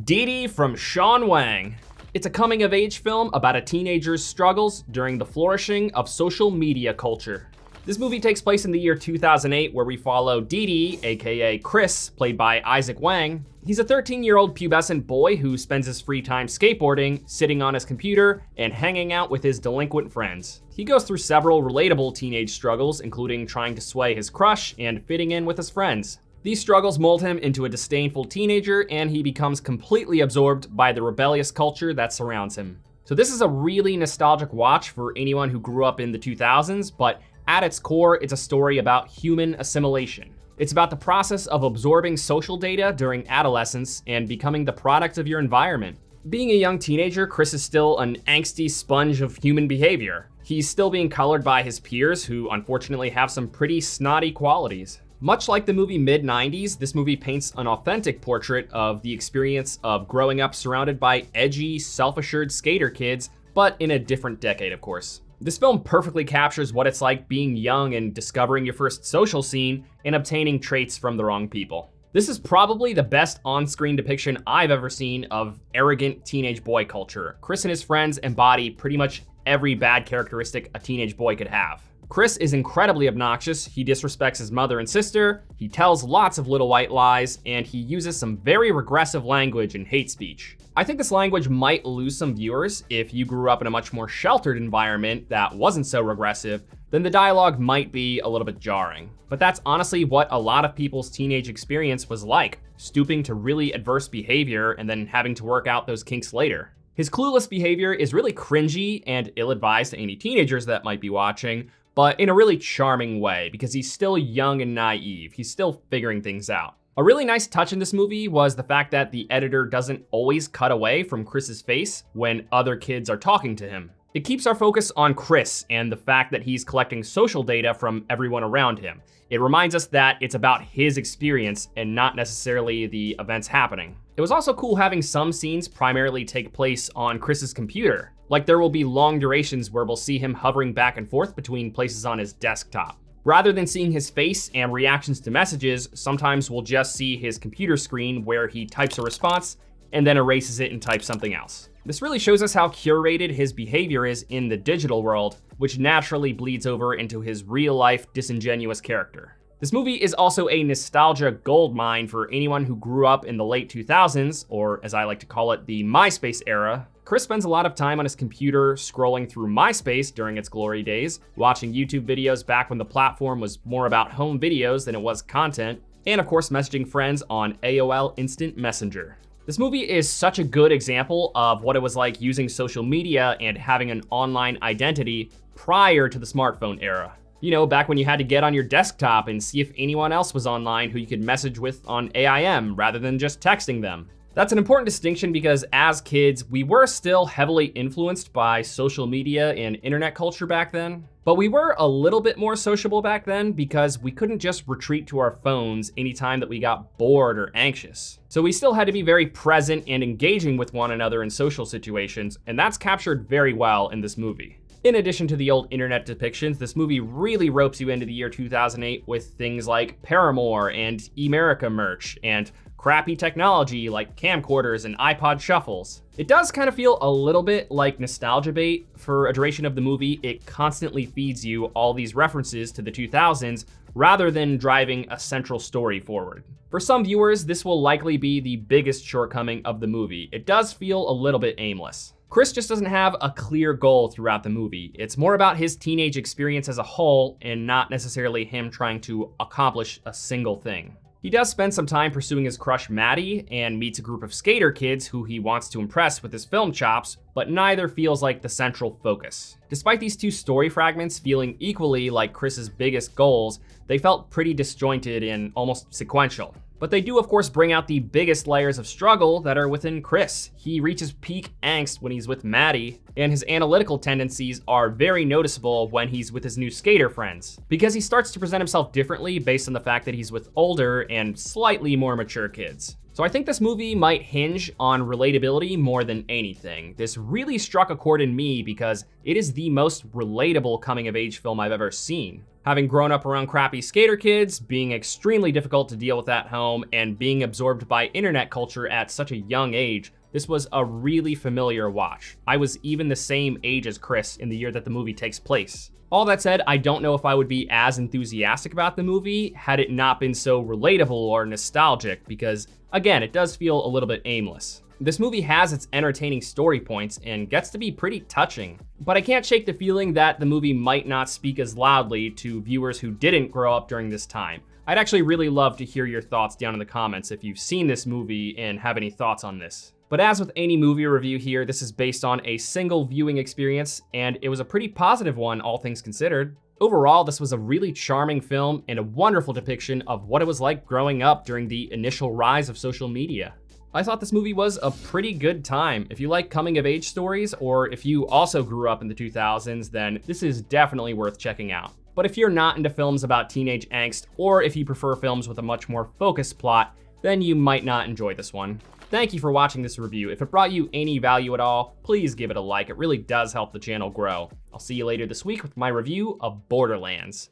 DİDI from Sean Wang. It's a coming-of-age film about a teenager's struggles during the flourishing of social media culture. This movie takes place in the year 2008, where we follow DİDI, aka Chris, played by Isaac Wang. He's a 13-year-old pubescent boy who spends his free time skateboarding, sitting on his computer, and hanging out with his delinquent friends. He goes through several relatable teenage struggles, including trying to sway his crush and fitting in with his friends. These struggles mold him into a disdainful teenager, and he becomes completely absorbed by the rebellious culture that surrounds him. So this is a really nostalgic watch for anyone who grew up in the 2000s, but at its core, it's a story about human assimilation. It's about the process of absorbing social data during adolescence and becoming the product of your environment. Being a young teenager, Chris is still an angsty sponge of human behavior. He's still being colored by his peers, who unfortunately have some pretty snotty qualities. Much like the movie mid-90s, this movie paints an authentic portrait of the experience of growing up surrounded by edgy, self-assured skater kids, but in a different decade, of course. This film perfectly captures what it's like being young and discovering your first social scene and obtaining traits from the wrong people. This is probably the best on-screen depiction I've ever seen of arrogant teenage boy culture. Chris and his friends embody pretty much every bad characteristic a teenage boy could have. Chris is incredibly obnoxious, he disrespects his mother and sister, he tells lots of little white lies, and he uses some very regressive language and hate speech. I think this language might lose some viewers. If you grew up in a much more sheltered environment that wasn't so regressive, then the dialogue might be a little bit jarring. But that's honestly what a lot of people's teenage experience was like, stooping to really adverse behavior and then having to work out those kinks later. His clueless behavior is really cringy and ill-advised to any teenagers that might be watching, but in a really charming way, because he's still young and naive. He's still figuring things out. A really nice touch in this movie was the fact that the editor doesn't always cut away from Chris's face when other kids are talking to him. It keeps our focus on Chris and the fact that he's collecting social data from everyone around him. It reminds us that it's about his experience and not necessarily the events happening. It was also cool having some scenes primarily take place on Chris's computer. Like there will be long durations where we'll see him hovering back and forth between places on his desktop. Rather than seeing his face and reactions to messages, sometimes we'll just see his computer screen where he types a response and then erases it and types something else. This really shows us how curated his behavior is in the digital world, which naturally bleeds over into his real-life disingenuous character. This movie is also a nostalgia goldmine for anyone who grew up in the late 2000s, or as I like to call it, the MySpace era. Chris spends a lot of time on his computer scrolling through MySpace during its glory days, watching YouTube videos back when the platform was more about home videos than it was content, and of course messaging friends on AOL Instant Messenger. This movie is such a good example of what it was like using social media and having an online identity prior to the smartphone era. You know, back when you had to get on your desktop and see if anyone else was online who you could message with on AIM rather than just texting them. That's an important distinction because as kids, we were still heavily influenced by social media and internet culture back then. But we were a little bit more sociable back then because we couldn't just retreat to our phones anytime that we got bored or anxious. So we still had to be very present and engaging with one another in social situations, and that's captured very well in this movie. In addition to the old internet depictions, this movie really ropes you into the year 2008 with things like Paramore and Emerica merch and crappy technology like camcorders and iPod shuffles. It does kind of feel a little bit like nostalgia bait. For a duration of the movie, it constantly feeds you all these references to the 2000s rather than driving a central story forward. For some viewers, this will likely be the biggest shortcoming of the movie. It does feel a little bit aimless. Chris just doesn't have a clear goal throughout the movie. It's more about his teenage experience as a whole and not necessarily him trying to accomplish a single thing. He does spend some time pursuing his crush Maddie and meets a group of skater kids who he wants to impress with his film chops, but neither feels like the central focus. Despite these two story fragments feeling equally like Chris's biggest goals, they felt pretty disjointed and almost sequential. But they do of course bring out the biggest layers of struggle that are within Chris. He reaches peak angst when he's with Maddie, and his analytical tendencies are very noticeable when he's with his new skater friends, because he starts to present himself differently based on the fact that he's with older and slightly more mature kids. So I think this movie might hinge on relatability more than anything. This really struck a chord in me because it is the most relatable coming of age film I've ever seen. Having grown up around crappy skater kids, being extremely difficult to deal with at home, and being absorbed by internet culture at such a young age, this was a really familiar watch. I was even the same age as Chris in the year that the movie takes place. All that said, I don't know if I would be as enthusiastic about the movie had it not been so relatable or nostalgic, because again, it does feel a little bit aimless. This movie has its entertaining story points and gets to be pretty touching, but I can't shake the feeling that the movie might not speak as loudly to viewers who didn't grow up during this time. I'd actually really love to hear your thoughts down in the comments if you've seen this movie and have any thoughts on this. But as with any movie review here, this is based on a single viewing experience, and it was a pretty positive one, all things considered. Overall, this was a really charming film and a wonderful depiction of what it was like growing up during the initial rise of social media. I thought this movie was a pretty good time. If you like coming of age stories, or if you also grew up in the 2000s, then this is definitely worth checking out. But if you're not into films about teenage angst, or if you prefer films with a much more focused plot, then you might not enjoy this one. Thank you for watching this review. If it brought you any value at all, please give it a like. It really does help the channel grow. I'll see you later this week with my review of Borderlands.